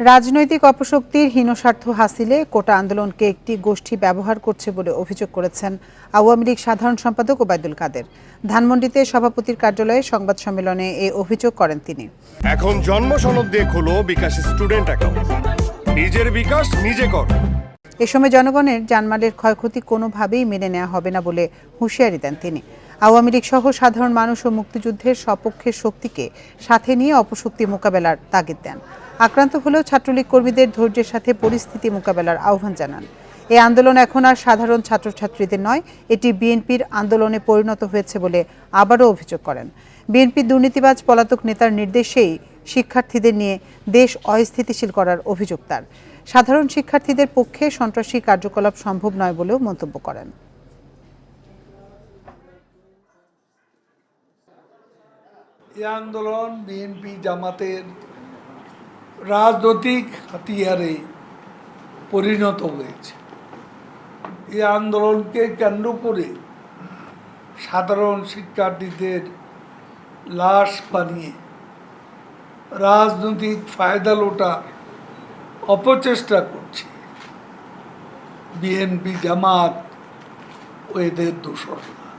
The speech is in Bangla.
রাজনৈতিক অপশক্তির হীনস্বার্থ হাসিলে কোটা আন্দোলনকে একটি গোষ্ঠী ব্যবহার করছে বলে অভিযোগ করেছেন আওয়ামী লীগ সাধারণ সম্পাদক ওবায়দুল কাদের। ধানমন্ডিতে সভাপতির কার্যালয়ে সংবাদ সম্মেলনে এই অভিযোগ করেন তিনি। এখন জন্ম সনদ দিয়ে খোলো বিকাশ স্টুডেন্ট অ্যাকাউন্ট, নিজের বিকাশ নিজে কর। এ সময় জনগণের জানমালের ক্ষয়ক্ষতি কোনোভাবেই মেনে নেওয়া হবে না বলে হুঁশিয়ারি দেন তিনি। আওয়ামী লীগ সহ সাধারণ মানুষ ও মুক্তিযুদ্ধের সপক্ষের শক্তিকে সাথে নিয়ে অপশক্তি মোকাবেলার তাগিদ দেন। আক্রান্ত হলেও ছাত্রলীগ কর্মীদের ধৈর্যের সাথে পরিস্থিতি মোকাবেলার আহ্বান জানান। এই আন্দোলন এখন আর সাধারণ ছাত্রছাত্রীদের নয়, এটি বিএনপির আন্দোলনে পরিণত হয়েছে বলে আবারও অভিযোগ করেন। বিএনপির দুর্নীতিবাজ পলাতক নেতার নির্দেশেই শিক্ষার্থীদের নিয়ে দেশ অস্থিতিশীল করার অভিযোগ তার। সাধারণ শিক্ষার্থীদের পক্ষে সন্ত্রাসী কার্যকলাপ সম্ভব নয় বলেও মন্তব্য করেন। এই আন্দোলন বিএনপি জামাতের রাজনৈতিক হাতিয়ারে পরিণত হয়েছে। এই আন্দোলনকে কেন্দ্র করে সাধারণ শিক্ষার্থীদের লাশ বানিয়ে রাজনৈতিক ফায়দা লোটার অপচেষ্টা করছে বিএনপি জামাত ও এদের দোসররা।